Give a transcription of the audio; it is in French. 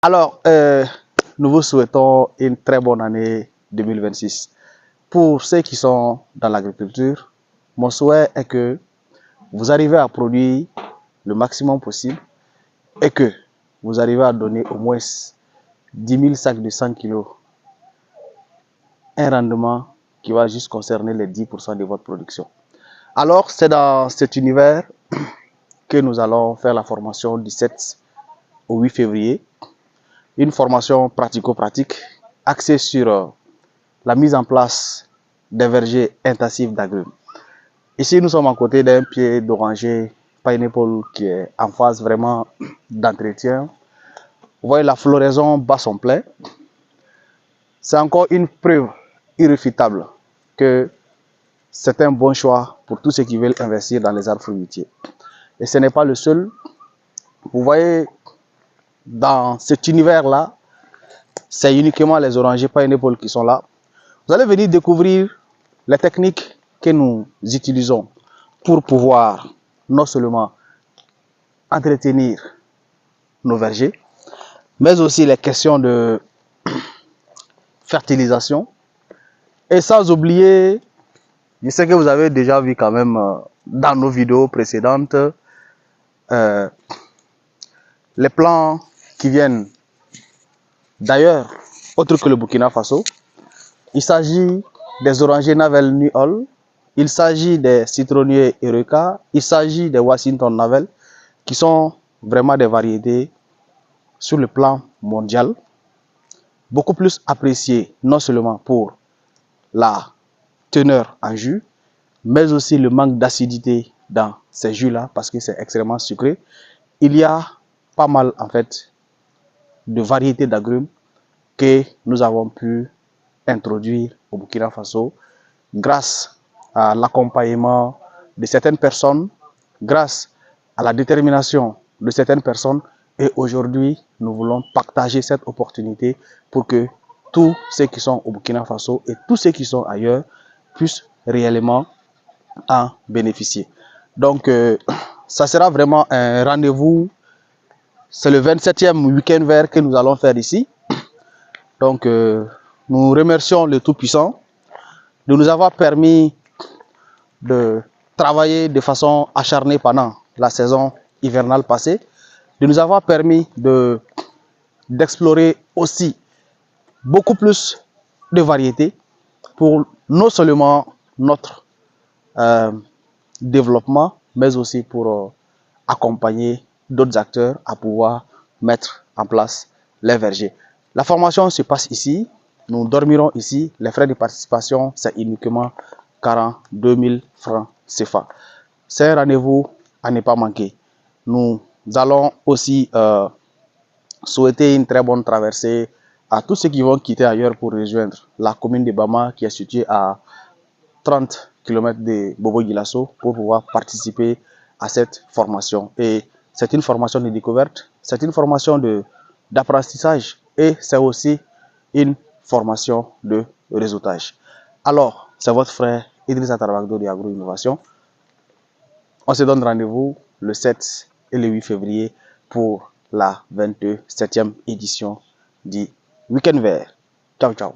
Alors, nous vous souhaitons une très bonne année 2026. Pour ceux qui sont dans l'agriculture, mon souhait est que vous arrivez à produire le maximum possible et que vous arrivez à donner au moins 10 000 sacs de 100 kg, un rendement qui va juste concerner les 10% de votre production. Alors, c'est dans cet univers que nous allons faire la formation du 7 au 8 février. Une formation pratico-pratique axée sur la mise en place des vergers intensifs d'agrumes. Ici, nous sommes à côté d'un pied d'oranger pineapple qui est en phase vraiment d'entretien. Vous voyez, la floraison bat son plein. C'est encore une preuve irréfutable que c'est un bon choix pour tous ceux qui veulent investir dans les arbres fruitiers. Et ce n'est pas le seul. Vous voyez, dans cet univers-là, c'est uniquement les orangers pineapple qui sont là. Vous allez venir découvrir les techniques que nous utilisons pour pouvoir non seulement entretenir nos vergers, mais aussi les questions de fertilisation. Et sans oublier, je sais que vous avez déjà vu quand même dans nos vidéos précédentes, les plants qui viennent d'ailleurs, autre que le Burkina Faso. Il s'agit des orangers Navel Nuol, il s'agit des citronniers Eureka, il s'agit des Washington Navel, qui sont vraiment des variétés sur le plan mondial, beaucoup plus appréciées non seulement pour la teneur en jus, mais aussi le manque d'acidité dans ces jus-là, parce que c'est extrêmement sucré. Il y a pas mal en fait de variétés d'agrumes que nous avons pu introduire au Burkina Faso grâce à l'accompagnement de certaines personnes, grâce à la détermination de certaines personnes. Et aujourd'hui, nous voulons partager cette opportunité pour que tous ceux qui sont au Burkina Faso et tous ceux qui sont ailleurs puissent réellement en bénéficier. Donc, ça sera vraiment un rendez-vous. C'est le 27e week-end vert que nous allons faire ici. Donc, nous remercions le Tout-Puissant de nous avoir permis de travailler de façon acharnée pendant la saison hivernale passée, de nous avoir permis d'explorer aussi beaucoup plus de variétés pour non seulement notre développement, mais aussi pour accompagner d'autres acteurs à pouvoir mettre en place les vergers. La formation se passe ici, nous dormirons ici, les frais de participation c'est uniquement 42 000 francs CFA. C'est un rendez-vous à ne pas manquer. Nous allons aussi souhaiter une très bonne traversée à tous ceux qui vont quitter ailleurs pour rejoindre la commune de Bama qui est située à 30 km de Bobo-Dioulasso pour pouvoir participer à cette formation. Et c'est une formation de découverte, c'est une formation d'apprentissage et c'est aussi une formation de réseautage. Alors, c'est votre frère Idrissa Tarbakdo de Agro-Innovation. On se donne rendez-vous le 7 et le 8 février pour la 27e édition du Week-end Vert. Ciao, ciao.